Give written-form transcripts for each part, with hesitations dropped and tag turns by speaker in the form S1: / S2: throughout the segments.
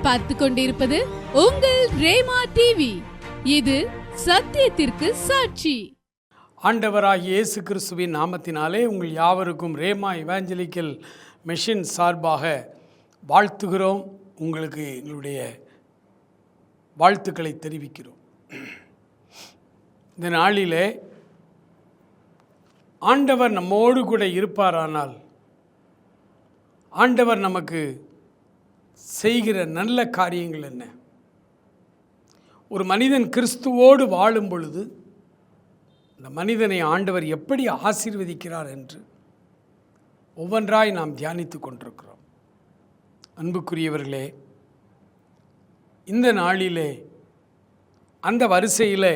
S1: நீங்கள் பார்த்து கொண்டிருப்பது உங்கள் ரேமா டிவி. இது சத்தியத்திற்கு சாட்சி.
S2: ஆண்டவராகிய இயேசு கிறிஸ்துவின் நாமத்தினாலே உங்கள் யாவருக்கும் ரேமா இவாஞ்சலிக்கல் மிஷன் சார்பாக வாழ்த்துகிறோம். உங்களுக்கு எங்களுடைய வாழ்த்துக்களை தெரிவிக்கிறோம். இந்த நாளிலே ஆண்டவர் நம்மோடு கூட இருப்பாரானால் ஆண்டவர் நமக்கு செய்கிற நல்ல காரியங்கள் என்ன? ஒரு மனிதன் கிறிஸ்துவோடு வாழும் பொழுது அந்த மனிதனை ஆண்டவர் எப்படி ஆசீர்வதிக்கிறார் என்று ஒவ்வொன்றாய் நாம் தியானித்து கொண்டிருக்கிறோம். அன்புக்குரியவர்களே, இந்த நாளிலே அந்த வரிசையில்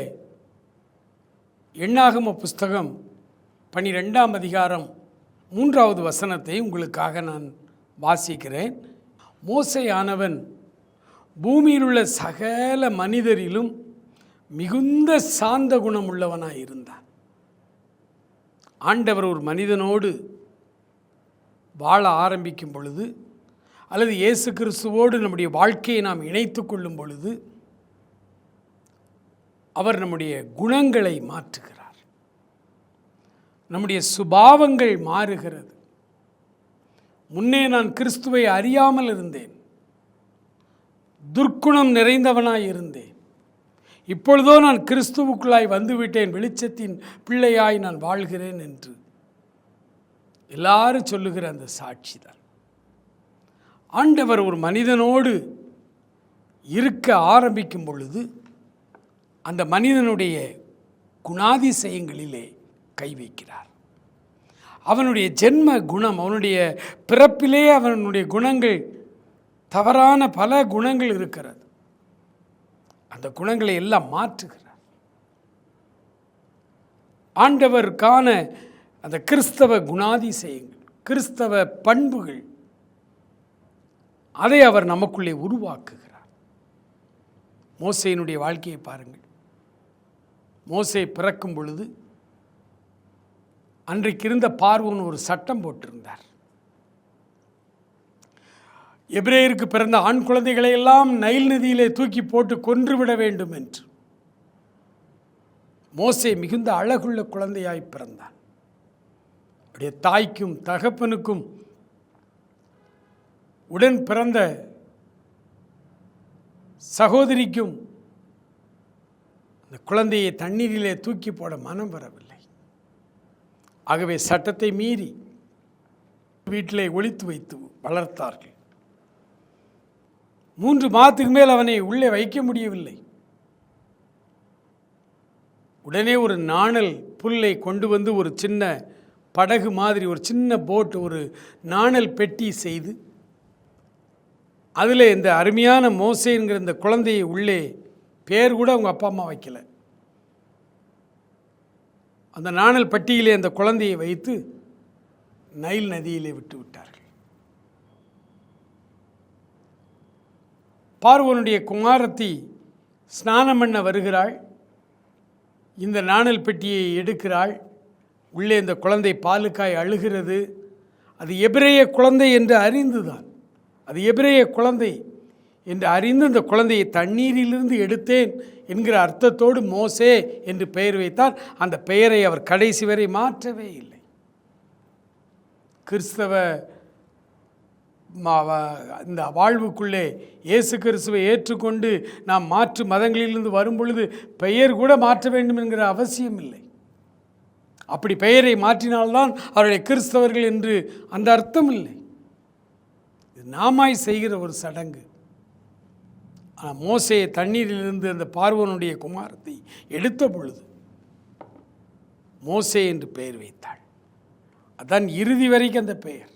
S2: எண்ணாகம புஸ்தகம் 12ஆம் அதிகாரம் 3வது வசனத்தை உங்களுக்காக நான் வாசிக்கிறேன். மோசேயானவன் பூமியில் உள்ள சகல மனிதரிலும் மிகுந்த சாந்த குணம் உள்ளவனாய் இருந்தான். ஆண்டவர் ஒரு மனிதனோடு வாழ ஆரம்பிக்கும் பொழுது அல்லது இயேசு கிறிஸ்துவோடு நம்முடைய வாழ்க்கையை நாம் இணைத்து கொள்ளும் பொழுது அவர் நம்முடைய குணங்களை மாற்றுகிறார். நம்முடைய சுபாவங்கள் மாறுகிறது. முன்னே நான் கிறிஸ்துவை அறியாமல் இருந்தேன், துர்க்குணம் நிறைந்தவனாய் இருந்தேன். இப்பொழுதோ நான் கிறிஸ்துவுக்குள்ளாய் வந்துவிட்டேன், வெளிச்சத்தின் பிள்ளையாய் நான் வாழ்கிறேன் என்று எல்லாரும் சொல்லுகிற அந்த சாட்சி தான். ஆண்டவர் ஒரு மனிதனோடு இருக்க ஆரம்பிக்கும் பொழுது அந்த மனிதனுடைய குணாதிசயங்களிலே கை வைக்கிறார். அவனுடைய ஜென்ம குணம், அவனுடைய பிறப்பிலே அவனுடைய குணங்கள், தவறான பல குணங்கள் இருக்கிறது. அந்த குணங்களை எல்லாம் மாற்றுகிறார். ஆண்டவருக்கான அந்த கிறிஸ்தவ குணாதிசயங்கள், கிறிஸ்தவ பண்புகள், அதை அவர் நமக்குள்ளே உருவாக்குகிறார். மோசேயினுடைய வாழ்க்கையை பாருங்கள். மோசே பிறக்கும் பொழுது அன்றைக்கு இருந்த பார்வோன் ஒரு சட்டம் போட்டிருந்தார். எபிரேயருக்கு பிறந்த ஆண் குழந்தைகளை எல்லாம் நைல் நதியிலே தூக்கி போட்டு கொன்றுவிட வேண்டும் என்று. மோசே மிகுந்த அழகுள்ள குழந்தையாய் பிறந்தான். அவருடைய தாய்க்கும் தகப்பனுக்கும் உடன் பிறந்த சகோதரிக்கும் அந்த குழந்தையை தண்ணீரிலே தூக்கி போட மனம் வரவில்லை. ஆகவே சட்டத்தை மீறி வீட்டிலே ஒளித்து வைத்து வளர்த்தார்கள். 3 மாதத்துக்கு மேல் அவனை உள்ளே வைக்க முடியவில்லை. உடனே ஒரு நாணல் புல்லை கொண்டு வந்து ஒரு சின்ன படகு மாதிரி, ஒரு சின்ன போட், ஒரு நாணல் பெட்டி செய்து அதில் இந்த அருமையான மோசேங்கிற இந்த குழந்தையை உள்ளே, பேர் கூட அவங்க அப்பா அம்மா வைக்கல, அந்த நாணல் பட்டியிலே அந்த குழந்தையை வைத்து நைல் நதியிலே விட்டு விட்டார்கள். பார்வோனுடைய குமாரத்தி ஸ்நானம் பண்ண வருகிறாள். இந்த நாணல் பெட்டியை எடுக்கிறாள். உள்ளே இந்த குழந்தை பாலுக்காய் அழுகிறது. அது எபிரேய குழந்தை என்று அறிந்துதான், அது எபிரேய குழந்தை என்று அறிந்து அந்த குழந்தையை தண்ணீரிலிருந்து எடுத்தேன் என்கிற அர்த்தத்தோடு மோசே என்று பெயர் வைத்தார். அந்த பெயரை அவர் கடைசி வரை மாற்றவே இல்லை. கிறிஸ்தவ இந்த வாழ்வுக்குள்ளே இயேசு கிறிஸ்துவை ஏற்றுக்கொண்டு நாம் மாற்று மதங்களிலிருந்து வரும் பொழுது பெயர் கூட மாற்ற வேண்டும் என்கிற அவசியம் இல்லை. அப்படி பெயரை மாற்றினால்தான் அவருடைய கிறிஸ்தவர்கள் என்று அந்த அர்த்தம் இல்லை. இது நாமாய் செய்கிற ஒரு சடங்கு. ஆனால் மோசே தண்ணீரிலிருந்து அந்த பார்வோனுடைய குமாரத்தை எடுத்த பொழுது மோசே என்று பெயர் வைத்தாள். அதான் இறுதி வரைக்கும் அந்த பெயர்.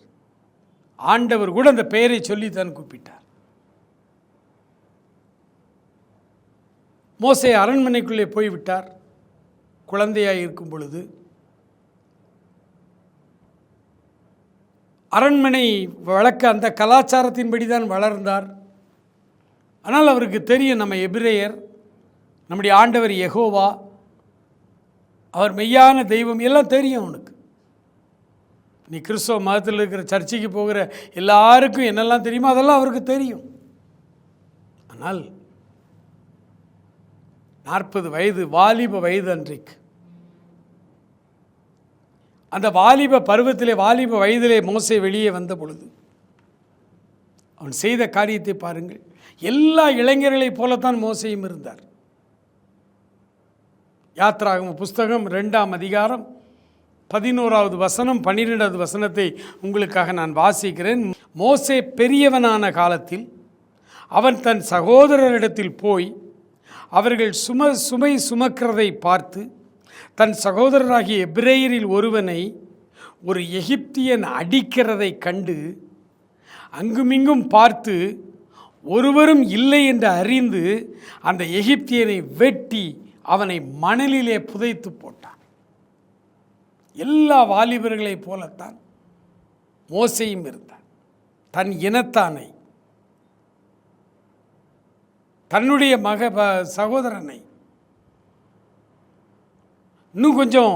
S2: ஆண்டவர் கூட அந்த பெயரை சொல்லித்தான் கூப்பிட்டார். மோசே அரண்மனைக்குள்ளே போய்விட்டார். குழந்தையாக இருக்கும் பொழுது அரண்மனை வழக்க அந்த கலாச்சாரத்தின்படி தான் வளர்ந்தார். ஆனால் அவருக்கு தெரியும், நம்ம எபிரேயர், நம்முடைய ஆண்டவர் யெகோவா, அவர் மெய்யான தெய்வம், எல்லாம் தெரியும் அவனுக்கு. நீ கிறிஸ்தவ மதத்தில் இருக்கிற சர்ச்சைக்கு போகிற எல்லாருக்கும் என்னெல்லாம் தெரியுமோ அதெல்லாம் அவருக்கு தெரியும். ஆனால் 40 வயது வாலிப வயது அன்றைக்கு அந்த வாலிப பருவத்திலே வாலிப வயதிலே மோசே வெளியே வந்த பொழுது அவன் செய்த காரியத்தை பாருங்கள். எல்லா இளைஞர்களைப் போலத்தான் மோசேயும் இருந்தார். யாத்ராகம புஸ்தகம் 2ஆம் அதிகாரம் 11வது வசனம் 12வது வசனத்தை உங்களுக்காக நான் வாசிக்கிறேன். மோசே பெரியவனான காலத்தில் அவன் தன் சகோதரரிடத்தில் போய் அவர்கள் சுமை சுமக்கிறதை பார்த்து தன் சகோதரராகிய எபிரேயரில் ஒருவனை ஒரு எகிப்தியன் அடிக்கிறதை கண்டு அங்குமிங்கும் பார்த்து ஒருவரும் இல்லை என்று அறிந்து அந்த எகிப்தியனை வெட்டி அவனை மணலிலே புதைத்து போட்டான். எல்லா வாலிபர்களைப் போலத்தான் மோசேயும் இருந்தார். தன் இனத்தானை, தன்னுடைய சகோதரனை இன்னும் கொஞ்சம்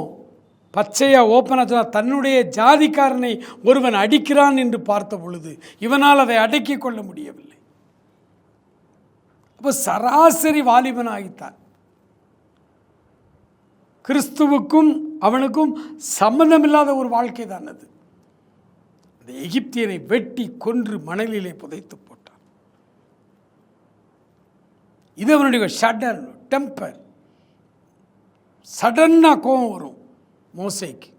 S2: பச்சையாக ஓப்பனாக சொன்னால் தன்னுடைய ஜாதிக்காரனை ஒருவன் அடிக்கிறான் என்று பார்த்த பொழுது இவனால் அதை அடக்கிக் கொள்ள முடியவில்லை. அப்போ சராசரி வாலிபனாகித்தான். கிறிஸ்துவுக்கும் அவனுக்கும் சம்பந்தமில்லாத ஒரு வாழ்க்கை தான் அது. அந்த எகிப்தியனை வெட்டி கொன்று மணலிலே புதைத்து போட்டான். இது அவனுடைய சடன் டெம்பர். சடனாக கோபம் வரும் மோசேக்கு.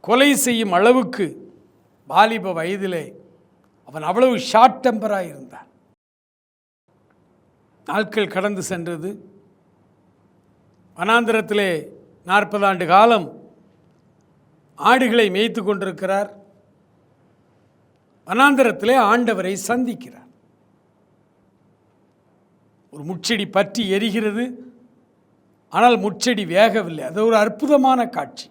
S2: கொலை செய்யும் அளவுக்கு வாலிப வயதிலே அவன் அவ்வளவு ஷார்ட் டெம்பராக இருந்தான். நாட்கள் கடந்து சென்றது. வனாந்திரத்திலே 40 ஆண்டு காலம் ஆடுகளை மேய்த்து கொண்டிருக்கிறார். வனாந்திரத்திலே ஆண்டவரை சந்திக்கிறார். ஒரு முட்செடி பற்றி எரிகிறது, ஆனால் முட்செடி வேகவில்லை. அது ஒரு அற்புதமான காட்சி.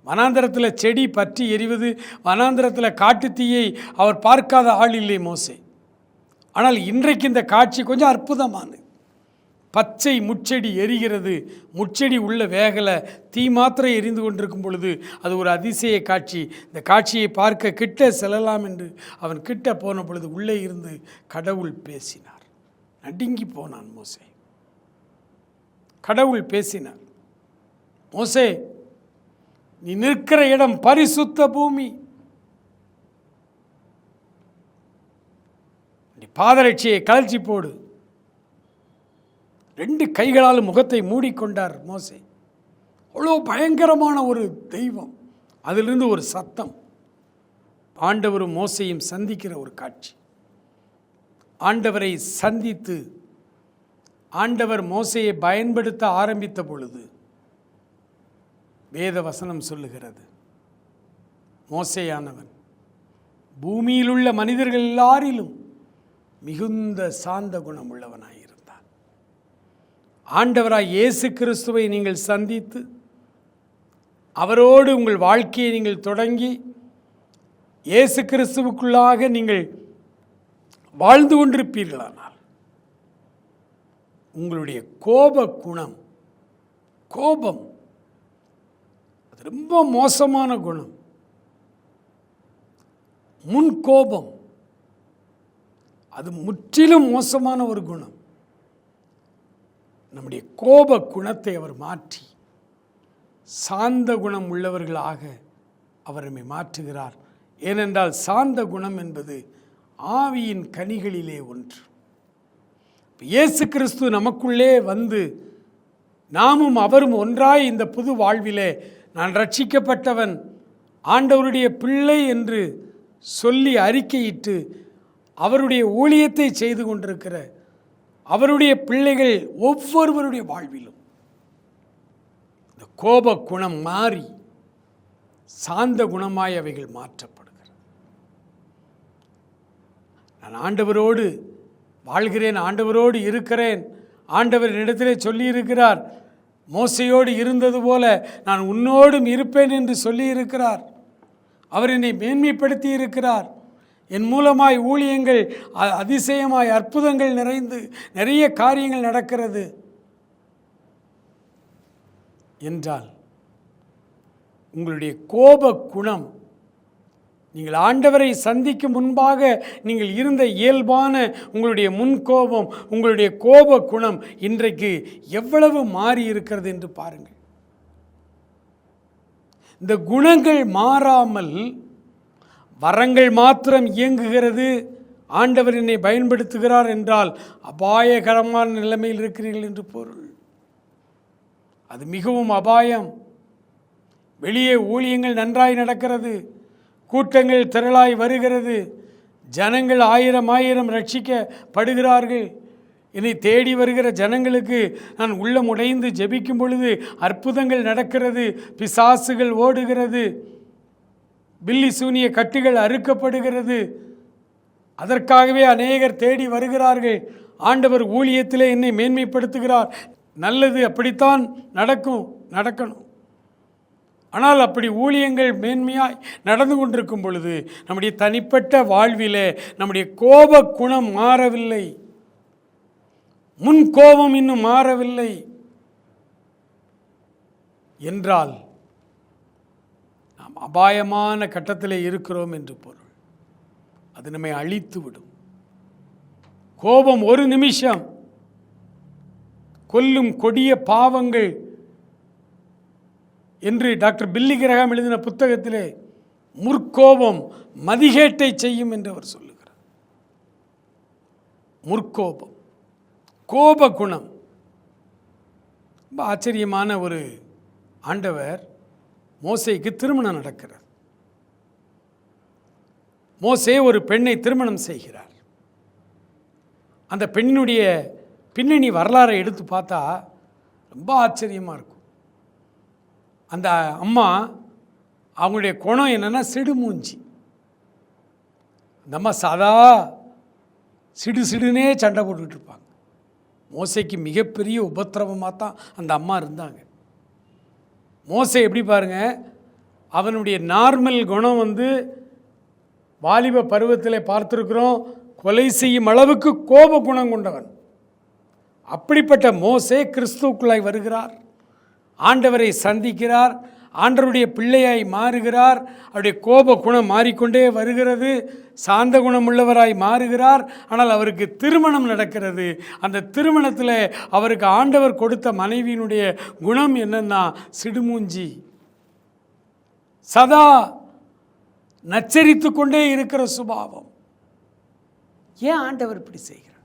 S2: வனாந்திரத்தில் செடி பற்றி எரிவது, வனாந்திரத்தில் காட்டுத்தீயை அவர் பார்க்காத ஆள் இல்லை மோசே. ஆனால் இன்றைக்கு இந்த காட்சி கொஞ்சம் அற்புதமானது. பச்சை முட்செடி எரிகிறது, முட்செடி உள்ள வேகலை, தீ மாத்திரம் எரிந்து கொண்டிருக்கும் பொழுது அது ஒரு அதிசய காட்சி. இந்த காட்சியை பார்க்க கிட்ட செல்லலாம் என்று அவன் கிட்ட போன பொழுது உள்ளே இருந்து கடவுள் பேசினார். நடுங்கி போனான் மோசே. கடவுள் பேசினார், மோசே நீ நிற்கிற இடம் பரிசுத்த பூமி, நீ பாதரட்சியை கழற்றி போடு. 2 கைகளால் முகத்தை மூடிக்கொண்டார் மோசே. அவ்வளோ பயங்கரமான ஒரு தெய்வம். அதிலிருந்து ஒரு சத்தம். ஆண்டவரும் மோசையும் சந்திக்கிற ஒரு காட்சி. ஆண்டவரை சந்தித்து ஆண்டவர் மோசையை பயன்படுத்த ஆரம்பித்த பொழுது வேத வசனம் சொல்லுகிறது, மோசேயானவன் பூமியிலுள்ள மனிதர்கள் எல்லாரிலும் மிகுந்த சாந்த குணம் உள்ளவனாயிருந்தார். ஆண்டவராய் இயேசு கிறிஸ்துவை நீங்கள் சந்தித்து அவரோடு உங்கள் வாழ்க்கையை நீங்கள் தொடங்கி இயேசு கிறிஸ்துவுக்குள்ளாக நீங்கள் வாழ்ந்து கொண்டிருப்பீர்களானால் உங்களுடைய கோப குணம், கோபம் அது ரொம்ப மோசமான குணம். முன் கோபம் அது முற்றிலும் மோசமான ஒரு குணம். நம்முடைய கோப குணத்தை அவர் மாற்றி சாந்த குணம் உள்ளவர்களாக அவர் நம்மை மாற்றுகிறார். ஏனென்றால் சாந்த குணம் என்பது ஆவியின் கனிகளிலே ஒன்று. இயேசு கிறிஸ்து நமக்குள்ளே வந்து நாமும் அவரும் ஒன்றாய் இந்த புது வாழ்விலே நான் ரட்சிக்கப்பட்டவன், ஆண்டவருடைய பிள்ளை என்று சொல்லி அறிக்கையிட்டு அவருடைய ஊழியத்தை செய்து கொண்டிருக்கிற அவருடைய பிள்ளைகள் ஒவ்வொருவருடைய வாழ்விலும் இந்த கோப குணம் மாறி சாந்த குணமாய் அவைகள் மாற்றப்படுகிறது. நான் ஆண்டவரோடு வாழ்கிறேன், ஆண்டவரோடு இருக்கிறேன், ஆண்டவர் என்னிடத்திலே சொல்லியிருக்கிறார், மோசையோடு இருந்தது போல நான் உன்னோடும் இருப்பேன் என்று சொல்லியிருக்கிறார். அவர் என்னை மேன்மைப்படுத்தி இருக்கிறார். என் மூலமாய் ஊழியங்கள் அதிசயமாய் அற்புதங்கள் நிறைந்து நிறைய காரியங்கள் நடக்கிறது என்றால் உங்களுடைய கோப குணம் நீங்கள் ஆண்டவரை சந்திக்கும் முன்பாக நீங்கள் இருந்த இயல்பான உங்களுடைய முன்கோபம், உங்களுடைய கோப குணம் இன்றைக்கு எவ்வளவு மாறி இருக்கிறது என்று பாருங்கள். இந்த குணங்கள் மாறாமல் வரங்கள் மாத்திரம் இயங்குகிறது, ஆண்டவர் என்னை பயன்படுத்துகிறார் என்றால் அபாயகரமான நிலைமையில் இருக்கிறீர்கள் என்று பொருள். அது மிகவும் அபாயம். வெளியே ஊழியங்கள் நன்றாய் நடக்கிறது, கூட்டங்கள் திரளாய் வருகிறது, ஜனங்கள் ஆயிரம் ரட்சிக்கப்படுகிறார்கள். என்னை தேடி வருகிற ஜனங்களுக்கு நான் உள்ளம் உடைந்து ஜெபிக்கும் பொழுது அற்புதங்கள் நடக்கிறது, பிசாசுகள் ஓடுகிறது, பில்லி சூனிய கட்டுகள் அறுக்கப்படுகிறது. அதற்காகவே அநேகர் தேடி வருகிறார்கள். ஆண்டவர் ஊழியத்திலே என்னை மேன்மைப்படுத்துகிறார். நல்லது, அப்படித்தான் நடக்கணும். ஆனால் அப்படி ஊழியங்கள் மேன்மையாய் நடந்து கொண்டிருக்கும் பொழுது நம்முடைய தனிப்பட்ட வாழ்விலே நம்முடைய கோப குணம் மாறவில்லை, முன் கோபம் இன்னும் மாறவில்லை என்றால் நாம் அபாயமான கட்டத்திலே இருக்கிறோம் என்று பொருள். அது நம்மை அழித்துவிடும். கோபம் ஒரு நிமிஷம் கொல்லும் கொடிய பாவங்கள் என்று டாக்டர் பில்லி கிரஹாம் எழுதின புத்தகத்திலே முற்கோபம் மதிகேட்டை செய்யும் என்று அவர் சொல்லுகிறார். முற்கோபம், கோப குணம். ரொம்ப ஆச்சரியமான ஒரு ஆண்டவர். மோசேக்கு திருமணம் நடக்கிறது. மோசே ஒரு பெண்ணை திருமணம் செய்கிறார். அந்த பெண்ணினுடைய பின்னணி வரலாறை எடுத்து பார்த்தா ரொம்ப ஆச்சரியமாக இருக்கும். அந்த அம்மா, அவங்களுடைய குணம் என்னென்னா சிடுமூஞ்சி. அந்த அம்மா சாதா சிடுனே சண்டை போட்டுக்கிட்டு இருப்பாங்க. மோசைக்கு மிகப்பெரிய உபத்திரவமாக தான் அந்த அம்மா இருந்தாங்க. மோசே எப்படி பாருங்க, அவனுடைய நார்மல் குணம் வாலிப பருவத்தில் பார்த்துருக்கிறோம், கொலை செய்யும் அளவுக்கு கோப குணம் கொண்டவன். அப்படிப்பட்ட மோசே கிறிஸ்துவுக்குள்ளாய் வருகிறார், ஆண்டவரை சந்திக்கிறார், ஆண்டவருடைய பிள்ளையாய் மாறுகிறார். அவருடைய கோப குணம் மாறிக்கொண்டே வருகிறது, சாந்த குணம் உள்ளவராய் மாறுகிறார். ஆனால் அவருக்கு திருமணம் நடக்கிறது. அந்த திருமணத்தில் அவருக்கு ஆண்டவர் கொடுத்த மனைவியினுடைய குணம் என்னன்னா சிடுமூஞ்சி, சதா நச்சரித்து கொண்டே இருக்கிற சுபாவம். ஏன் ஆண்டவர் இப்படி செய்கிறார்?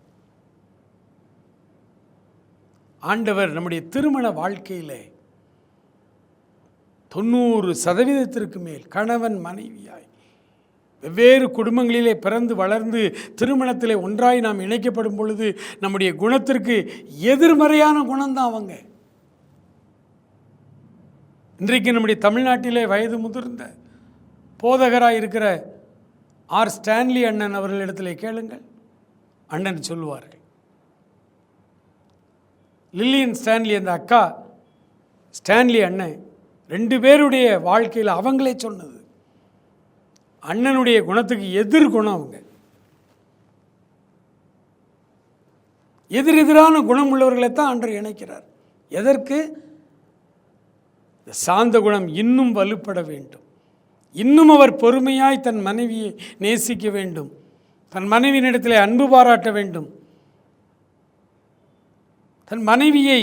S2: ஆண்டவர் நம்முடைய திருமண வாழ்க்கையிலே 90% மேல் கணவன் மனைவியாய் வெவ்வேறு குடும்பங்களிலே பிறந்து வளர்ந்து திருமணத்திலே ஒன்றாய் நாம் இணைக்கப்படும் பொழுது நம்முடைய குணத்திற்கு எதிர்மறையான குணம்தான் அவங்க. இன்றைக்கு நம்முடைய தமிழ்நாட்டிலே வயது முதிர்ந்த போதகராக இருக்கிற ஆர் ஸ்டான்லி அண்ணன் அவர்களிடத்தில் கேளுங்கள், அண்ணன் சொல்லுவார்கள். லில்லியன் ஸ்டான்லி, அந்த அக்கா ஸ்டான்லி அண்ணன், 2 பேருடைய வாழ்க்கையில் அவங்களே சொன்னது, அண்ணனுடைய குணத்துக்கு எதிர்குணம். அவங்க எதிரெதிரான குணம் உள்ளவர்களை தான் அன்று இணைக்கிறார். எதற்கு? சாந்த குணம் இன்னும் வலுப்பட வேண்டும், இன்னும் அவர் பொறுமையாய் தன் மனைவியை நேசிக்க வேண்டும், தன் மனைவியினிடத்தில் அன்பு பாராட்ட வேண்டும், தன் மனைவியை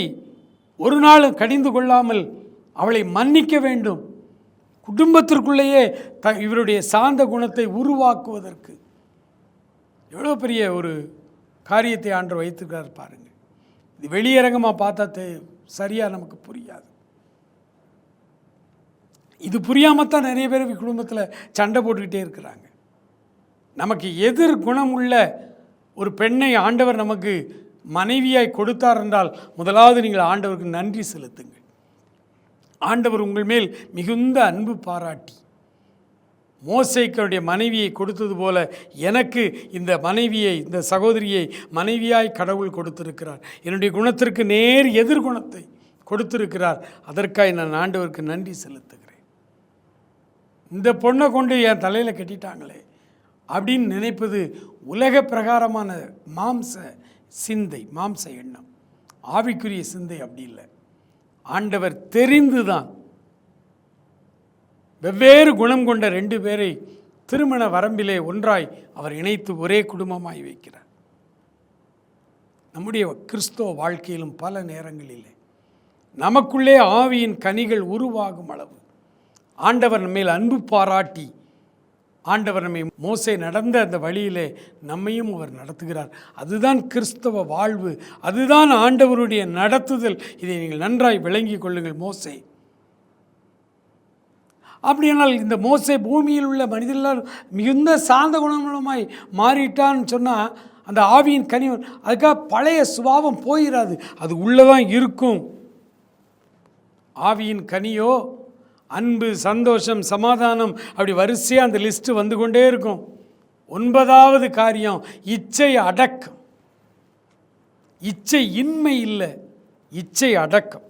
S2: ஒரு நாள் கடிந்து கொள்ளாமல் அவளை மன்னிக்க வேண்டும். குடும்பத்திற்குள்ளேயே இவருடைய சாந்த குணத்தை உருவாக்குவதற்கு எவ்வளோ பெரிய ஒரு காரியத்தை ஆண்டவர் வைத்திருக்கிறார் பாருங்கள். இது வெளியரங்கமாக பார்த்தா சரியாக நமக்கு புரியாது. இது புரியாமல் தான் நிறைய பேர் குடும்பத்தில் சண்டை போட்டுக்கிட்டே இருக்கிறாங்க. நமக்கு எதிர் குணம் உள்ள ஒரு பெண்ணை ஆண்டவர் நமக்கு மனைவியாய் கொடுத்தார் என்றால் முதலாவது நீங்கள் ஆண்டவருக்கு நன்றி செலுத்துங்கள். ஆண்டவர் உங்கள் மேல் மிகுந்த அன்பு பாராட்டி மோசேக்கு மனைவியை கொடுத்தது போல எனக்கு இந்த மனைவியை, இந்த சகோதரியை மனைவியாய் கடவுள் கொடுத்திருக்கிறார். என்னுடைய குணத்திற்கு நேர் எதிர்குணத்தை கொடுத்திருக்கிறார். அதற்காக நான் ஆண்டவருக்கு நன்றி செலுத்துகிறேன். இந்த பொண்ணை கொண்டு என் தலையில் கட்டிட்டாங்களே அப்படின்னு நினைப்பது உலக பிரகாரமான மாம்ச சிந்தை, மாம்ச எண்ணம். ஆவிக்குரிய சிந்தை அப்படி இல்லை. ஆண்டவர் தெரிந்துதான் வெவ்வேறு குணம் கொண்ட 2 பேரை திருமண வரம்பிலே ஒன்றாய் அவர் இணைத்து ஒரே குடும்பமாய் வைக்கிறார். நம்முடைய கிறிஸ்தவ வாழ்க்கையிலும் பல நேரங்களிலே நமக்குள்ளே ஆவியின் கனிகள் உருவாகும் அளவு ஆண்டவர் நம்மேல் அன்பு பாராட்டி ஆண்டவர் நம்மை மோசே நடந்த அந்த வழியிலே நம்மையும் அவர் நடத்துகிறார். அதுதான் கிறிஸ்தவ வாழ்வு, அதுதான் ஆண்டவருடைய நடத்துதல். இதை நீங்கள் நன்றாய் விளங்கிக் கொள்ளுங்கள். மோசே அப்படியானால் இந்த மோசே பூமியில் உள்ள மனிதர்களால் மிகுந்த சாந்த குணமாய் மாறிட்டான்னு சொன்னால் அந்த ஆவியின் கனி அதுக்காக பழைய சுபாவம் போயிடாது, அது உள்ளதான் இருக்கும். ஆவியின் கனியோ அன்பு, சந்தோஷம், சமாதானம், அப்படி வரிசையாக அந்த லிஸ்ட்டு வந்து கொண்டே இருக்கும். 9வது காரியம் இச்சை அடக்கம். இச்சை இன்மை இல்லை, இச்சை அடக்கம்.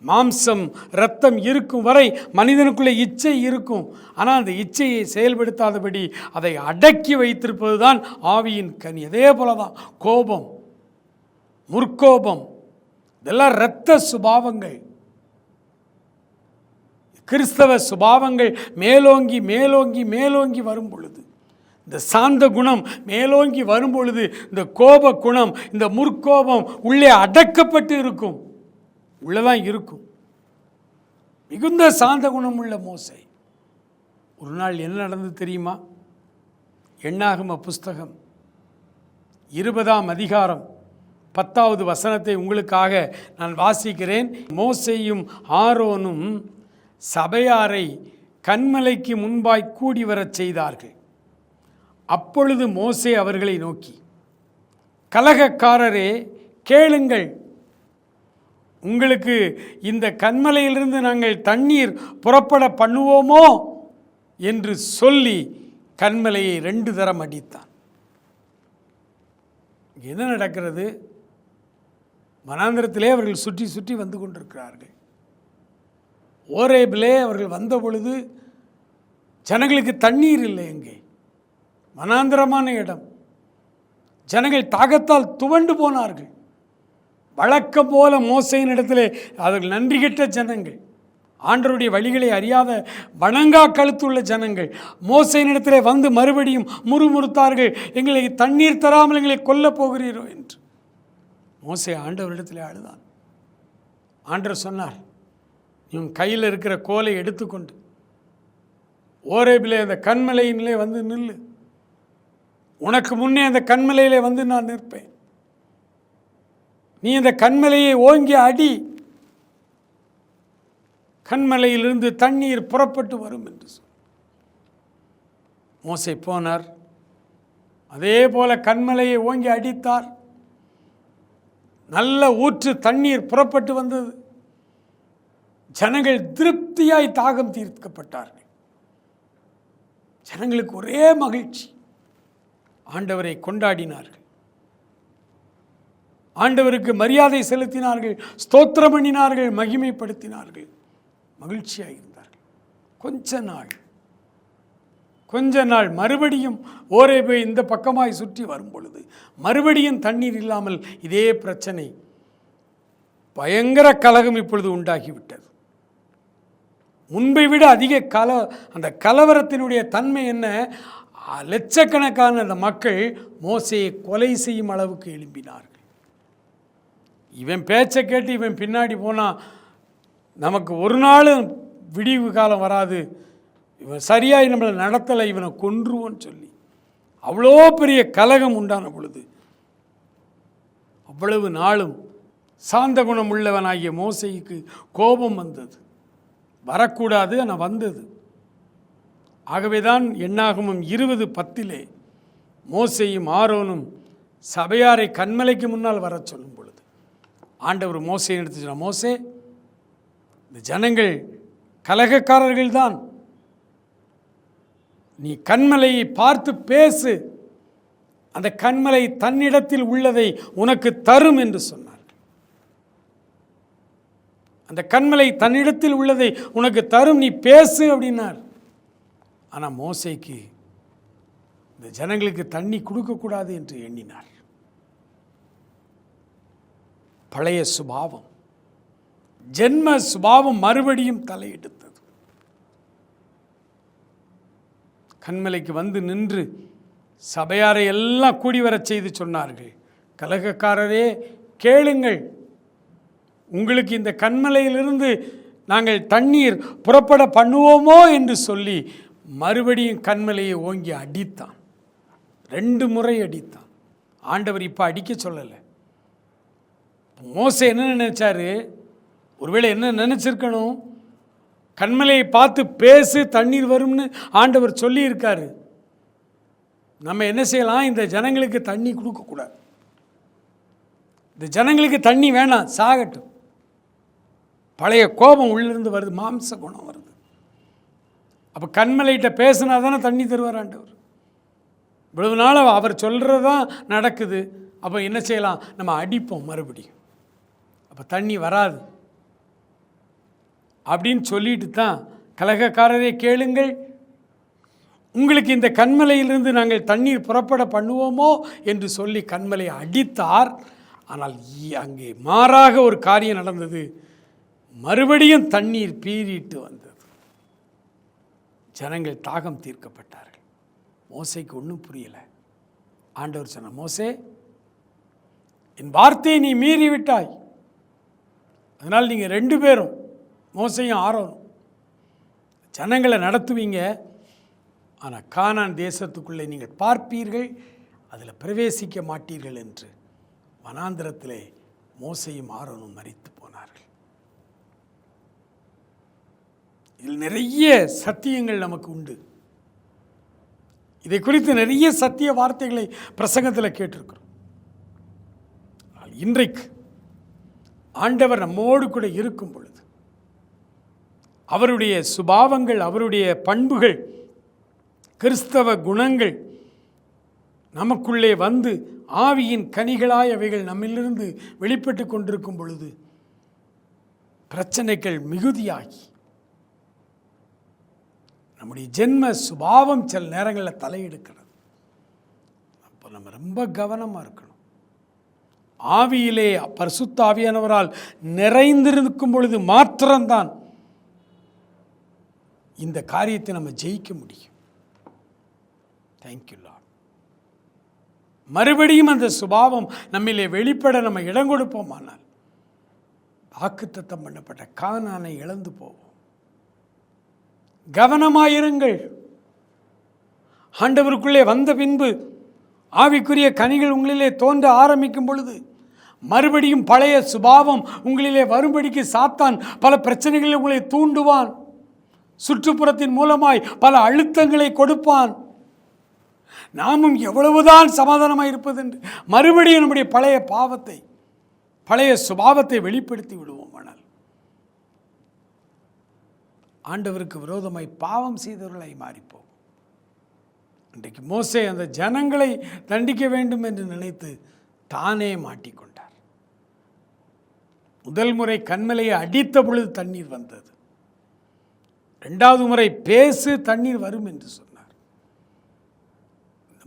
S2: மாம்சம் இரத்தம் இருக்கும் வரை மனிதனுக்குள்ளே இச்சை இருக்கும். ஆனால் அந்த இச்சையை செயல்படுத்தாதபடி அதை அடக்கி வைத்திருப்பது தான் ஆவியின் கனி. அதே போல தான் கோபம், முற்கோபம், இதெல்லாம் இரத்த சுபாவங்கள். கிறிஸ்தவ சுபாவங்கள் மேலோங்கி மேலோங்கி மேலோங்கி வரும் பொழுது, இந்த சாந்த குணம் மேலோங்கி வரும் பொழுது, இந்த கோப குணம், இந்த முற்கோபம் உள்ளே அடக்கப்பட்டு இருக்கும், உள்ளதான் இருக்கும். மிகுந்த சாந்த குணம் உள்ள மோசே ஒரு நாள் என்ன நடந்தது தெரியுமா? எண்ணாகம புஸ்தகம் 20ஆம் அதிகாரம் 10வது வசனத்தை உங்களுக்காக நான் வாசிக்கிறேன். மோசேயும் ஆரோனும் சபையாரை கன்மலைக்கு முன்பாய் கூடி வரச் செய்தார்கள். அப்பொழுது மோசே அவர்களை நோக்கி, கலகக்காரரே கேளுங்கள், உங்களுக்கு இந்த கன்மலையிலிருந்து நாங்கள் தண்ணீர் புறப்பட பண்ணுவோமோ என்று சொல்லி கன்மலையை 2 தரம் அடித்தான். என்ன நடக்கிறது? வனாந்திரத்திலே அவர்கள் சுற்றி சுற்றி வந்து கொண்டிருக்கிறார்கள். ஓரேபிலே அவர்கள் வந்த பொழுது ஜனங்களுக்கு தண்ணீர் இல்லை. எங்கே? வனாந்திரமான இடம். ஜனங்கள் தாகத்தால் துவண்டு போனார்கள். வழக்கம் போல மோசையின் இடத்திலே அவர்கள் நன்றி கெட்ட ஜனங்கள், ஆண்டவருடைய வழிகளை அறியாத வணங்கா கழுத்துள்ள ஜனங்கள் மோசையின் இடத்திலே வந்து மறுபடியும் முறுமுறுத்தார்கள், எங்களை தண்ணீர் தராமல் எங்களை கொல்லப் போகிறீரோ என்று. மோசே ஆண்டவரிடத்திலே அழுதான். ஆண்டவர் சொன்னார், இவன் கையில் இருக்கிற கோலை எடுத்துக்கொண்டு ஓரேபிலே அந்த கன்மலையிலே வந்து நில்லு, உனக்கு முன்னே அந்த கன்மலையிலே வந்து நான் நிற்பேன், நீ அந்த கன்மலையை ஓங்கி அடி, கன்மலையிலிருந்து தண்ணீர் புறப்பட்டு வரும் என்று சொல். மோசே போனார். அதே போல கன்மலையை ஓங்கி அடித்தார். நல்ல ஊற்று தண்ணீர் புறப்பட்டு வந்தது. ஜனங்கள் திருப்தியாய் தாகம் தீர்க்கப்பட்டார்கள். ஜனங்களுக்கு ஒரே மகிழ்ச்சி. ஆண்டவரை கொண்டாடினார்கள், ஆண்டவருக்கு மரியாதை செலுத்தினார்கள், ஸ்தோத்திரம் பண்ணினார்கள், மகிமைப்படுத்தினார்கள், மகிழ்ச்சியாக இருந்தார்கள். கொஞ்ச நாள் மறுபடியும் ஓரேபை இந்த பக்கமாய் சுற்றி வரும் பொழுது மறுபடியும் தண்ணீர் இல்லாமல் இதே பிரச்சனை, பயங்கர கலகம் இப்பொழுது உண்டாகிவிட்டது. முன்பை விட அதிக அந்த கலவரத்தினுடைய தன்மை என்ன? லட்சக்கணக்கான அந்த மக்கள் மோசேயை கொலை செய்யும் அளவுக்கு எழும்பினார்கள். இவன் பேச்சை கேட்டு இவன் பின்னாடி போனால் நமக்கு ஒரு நாள் விடிவு காலம் வராது, இவன் சரியாக நம்மளை நடத்தலை, இவனை கொன்றுவோன்னு சொல்லி அவ்வளோ பெரிய கலகம் உண்டான பொழுது அவ்வளவு நாளும் சாந்த குணம் உள்ளவனாகிய மோசேக்கு கோபம் வந்தது. வரக்கூடாது, ஆனால் வந்தது. ஆகவேதான் எண்ணாகமம் 20:10 மோசேயும் ஆரோனும் சபையாரை கன்மலைக்கு முன்னால் வர சொல்லும் பொழுது ஆண்டவர் மோசே எடுத்து சொன்னார், மோசே, இந்த ஜனங்கள் கலகக்காரர்கள் தான், நீ கன்மலையை பார்த்து பேசு, அந்த கன்மலை தன்னிடத்தில் உள்ளதை உனக்கு தரும் என்று சொன்னார். அந்த கன்மலை தன்னிடத்தில் உள்ளதை உனக்கு தரும், நீ பேசு அப்படின்னார். ஆனால் மோசேக்கு இந்த ஜனங்களுக்கு தண்ணி கொடுக்கக்கூடாது என்று எண்ணினார். பழைய சுபாவம், ஜென்ம சுபாவம் மறுபடியும் தலையெடுத்தது. கன்மலைக்கு வந்து நின்று சபையாரை எல்லாம் கூடி வரச் செய்து சொன்னார்கள், கலகக்காரரே கேளுங்கள், உங்களுக்கு இந்த கன்மலையிலிருந்து நாங்கள் தண்ணீர் புறப்பட பண்ணுவோமோ என்று சொல்லி மறுபடியும் கன்மலையை ஓங்கி அடித்தான். 2 முறை அடித்தான். ஆண்டவர் இப்போ அடிக்க சொல்லலை. மோசே என்ன நினைச்சாரு? ஒருவேளை என்ன நினைச்சிருக்கணும்? கன்மலையை பார்த்து பேசு, தண்ணீர் வரும்னு ஆண்டவர் சொல்லியிருக்காரு. நம்ம என்ன செய்யலாம்? இந்த ஜனங்களுக்கு தண்ணி கொடுக்கக்கூடாது. இந்த ஜனங்களுக்கு தண்ணி வேணாம், சாகட்டும். பழைய கோபம் உள்ளிருந்து வருது, மாம்ச குணம் வருது. அப்போ கன்மலைகிட்ட பேசினா தானே தண்ணி தருவார் ஆண்டவர். இவ்வளவு நாள் அவர் சொல்கிறது தான் நடக்குது. அப்போ என்ன செய்யலாம்? நம்ம அடிப்போம் மறுபடியும், அப்போ தண்ணி வராது அப்படின்னு சொல்லிட்டு தான், கலகக்காரரே கேளுங்கள், உங்களுக்கு இந்த கன்மலையிலிருந்து நாங்கள் தண்ணீர் புறப்பட பண்ணுவோமோ என்று சொல்லி கன்மலையை அடித்தார். ஆனால் அங்கே மாறாக ஒரு காரியம் நடந்தது. மறுபடியும் தண்ணீர் பீறிட்டு வந்தது. ஜனங்கள் தாகம் தீர்க்கப்பட்டார்கள். மோசேக்கு ஒன்றும் புரியலை. ஆண்டவர் சொன்ன, மோசே, என் வார்த்தையை நீ மீறி விட்டாய். அதனால் நீங்கள் 2 பேரும், மோசேயும் ஆரோனும், ஜனங்களை நடத்துவீங்க. ஆனால் கானான் தேசத்துக்குள்ளே நீங்கள் பார்ப்பீர்கள், அதில் பிரவேசிக்க மாட்டீர்கள் என்று வனாந்திரத்திலே மோசேயும் ஆரோனும் மரித்து போனார்கள். இதில் நிறைய சத்தியங்கள் நமக்கு உண்டு. இதை குறித்து நிறைய சத்திய வார்த்தைகளை பிரசங்கத்தில் கேட்டிருக்கிறோம். இன்றைக்கு ஆண்டவர் நம்மோடு கூட இருக்கும் பொழுது அவருடைய சுபாவங்கள், அவருடைய பண்புகள், கிறிஸ்தவ குணங்கள் நமக்குள்ளே வந்து ஆவியின் கனிகளாய் அவைகள் நம்மிலிருந்து வெளிப்பட்டு கொண்டிருக்கும் பொழுது பிரச்சனைகள் மிகுதியாகி நம்முடைய ஜென்ம சுபாவம் சில நேரங்களில் தலையெடுக்கிறது. அப்போ நம்ம ரொம்ப கவனமாக இருக்கணும். ஆவியிலே பரிசுத்த ஆவியானவரால் நிறைந்திருக்கும் பொழுது மாத்திரம்தான் இந்த காரியத்தை நம்ம ஜெயிக்க முடியும். Thank you Lord. மறுபடியும் அந்த சுபாவம் நம்மிலே வெளிப்பட நம்ம இடம் கொடுப்போமானால் வாக்குத்தத்தம் பண்ணப்பட்ட கானானை இழந்து போவோம். கவனமாயிருங்கள். ஆண்டவருக்குள்ளே வந்த பின்பு ஆவிக்குரிய கனிகள் உங்களிலே தோன்ற ஆரம்பிக்கும் பொழுது மறுபடியும் பழைய சுபாவம் உங்களிலே வரும்படிக்கு சாத்தான் பல பிரச்சனைகளை உங்களை தூண்டுவான். சுற்றுப்புறத்தின் மூலமாய் பல அழுத்தங்களை கொடுப்பான். நாமும் எவ்வளவுதான் சமாதானமாக இருப்பது என்று மறுபடியும் நம்முடைய பழைய பாவத்தை, பழைய சுபாவத்தை வெளிப்படுத்தி விடுவோம். ஆனால் ஆண்டவருக்கு விரோதமாய் பாவம் செய்தவர்களாய் மாறிப்போம். இன்றைக்கு மோசே அந்த ஜனங்களை தண்டிக்க வேண்டும் என்று நினைத்து தானே மாட்டிக்கொண்டார். முதல் முறை கன்மலையை அடித்த பொழுது தண்ணீர் வந்தது. 2வது முறை பேசு, தண்ணீர் வரும் என்று சொன்னார்.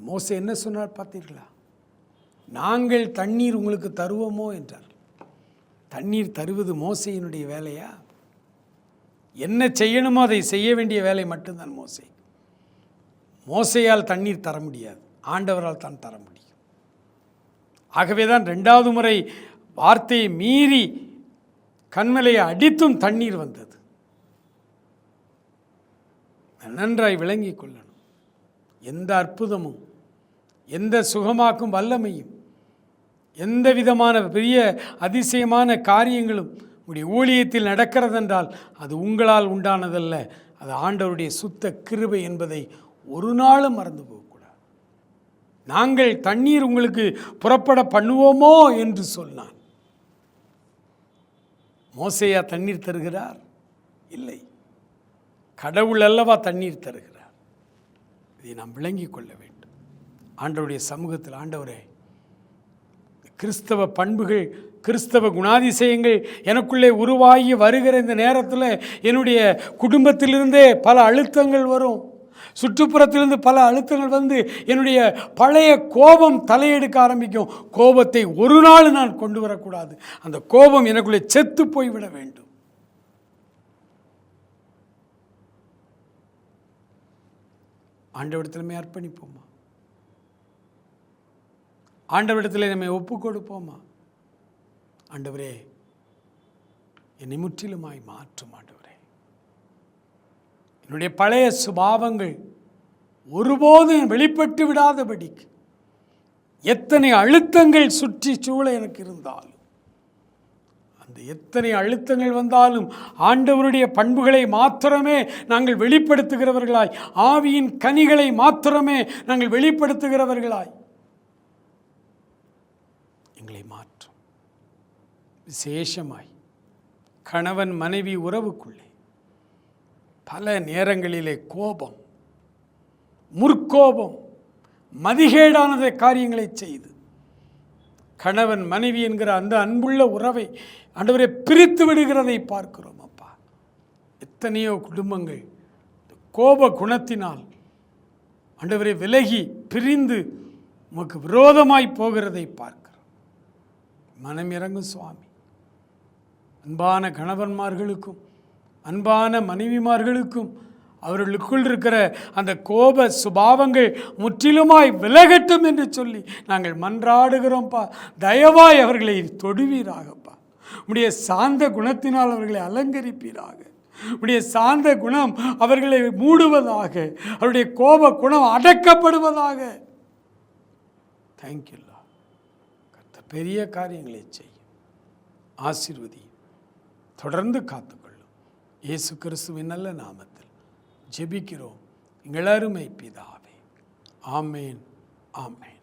S2: மோசே என்ன சொன்னார் பார்த்தீர்களா? நாங்கள் தண்ணீர் உங்களுக்கு தருவோமோ என்றார். தண்ணீர் தருவது மோசேயினுடைய வேலையா? என்ன செய்யணுமோ அதை செய்ய வேண்டிய வேலை மட்டும்தான் மோசே. மோசேயால் தண்ணீர் தர முடியாது, ஆண்டவரால் தான் தர முடியும். ஆகவே தான் 2வது முறை வார்த்தையை மீறி கன்மலையை அடித்தும் தண்ணீர் வந்தது. நன்றாய் விளங்கிக் கொள்ளணும். எந்த அற்புதமும், எந்த சுகமாக்கும் வல்லமையும், எந்த விதமான பெரிய அதிசயமான காரியங்களும் உங்களுடைய ஊழியத்தில் நடக்கிறதென்றால் அது உங்களால் உண்டானதல்ல, அது ஆண்டவருடைய சுத்த கிருபை என்பதை ஒரு நாளும் மறந்து போகக்கூடாது. நாங்கள் தண்ணீர் உங்களுக்கு புறப்பட பண்ணுவோமோ என்று சொன்னான். மோசேயா தண்ணீர் தருகிறார்? இல்லை, கடவுள் அல்லவா தண்ணீர் தருகிறார். இதை நாம் விளங்கி கொள்ள வேண்டும். ஆண்டவருடைய சமூகத்தில், ஆண்டவரே, கிறிஸ்தவ பண்புகள், கிறிஸ்தவ குணாதிசயங்கள் எனக்குள்ளே உருவாகி வருகிற இந்த நேரத்தில் என்னுடைய குடும்பத்திலிருந்தே பல அழுத்தங்கள் வரும், சுற்றுப்புறத்திலிருந்து பல அழுத்தங்கள் வந்து என்னுடைய பழைய கோபம் தலையெடுக்க ஆரம்பிக்கும். கோபத்தை ஒரு நாள் நான் கொண்டு வரக்கூடாது. அந்த கோபம் எனக்குள்ளே செத்து போய்விட வேண்டும். ஆண்டவரிடத்தில் அர்ப்பணிப்போமா? ஆண்டவரிடத்தில் நம்மை ஒப்பு கொடுப்போமா? ஆண்டவரே, என்னை முற்றிலுமாய் மாற்றும் ஆண்டவரே. என்னுடைய பழைய சுபாவங்கள் ஒருபோதும் வெளிப்பட்டு விடாதபடிக்கு எத்தனை அழுத்தங்கள் சுற்றி சூழ எனக்கு இருந்தாலும், அந்த எத்தனை அழுத்தங்கள் வந்தாலும் ஆண்டவருடைய பண்புகளை மாத்திரமே நாங்கள் வெளிப்படுத்துகிறவர்களாய், ஆவியின் கனிகளை மாத்திரமே நாங்கள் வெளிப்படுத்துகிறவர்களாய் எங்களை மாற்றும். விசேஷமாய் கணவன் மனைவி உறவுக்குள்ளே பல நேரங்களிலே கோபம், முற்கோபம், மதிகேடானதை காரியங்களை செய்து கணவன் மனைவி என்கிற அந்த அன்புள்ள உறவை ஆண்டவரை பிரித்து விடுகிறதை பார்க்கிறோம். அப்பா, எத்தனையோ குடும்பங்கள் கோப குணத்தினால் ஆண்டவரை விலகி பிரிந்து உமக்கு விரோதமாய் போகிறதை பார்க்கிறோம். மனம் இறங்கும் சுவாமி. அன்பான கணவன்மார்களுக்கும் அன்பான மனைவிமார்களுக்கும் அவர்களுக்குள் இருக்கிற அந்த கோப சுபாவங்கள் முற்றிலுமாய் விலகட்டும் என்று சொல்லி நாங்கள் மன்றாடுகிறோம்ப்பா. தயவாய் அவர்களை தொடுவீராகப்பா. உம்முடைய சாந்த குணத்தினால் அவர்களை அலங்கரிப்பீராக. உம்முடைய சாந்த குணம் அவர்களை மூடுவதாக, அவருடைய கோப குணம் அடக்கப்படுவதாக. தேங்க்யூல்லா. கர்த்தர் பெரிய காரியங்களை செய்யும். ஆசீர்வதி, தொடர்ந்து காத்துக்கொள்ளும். இயேசு கிறிஸ்துவின் நல்ல நாமத்தில் ஜெபிக்கிறோம் எங்கள் அருமை பிதாவே. ஆமேன், ஆமேன்.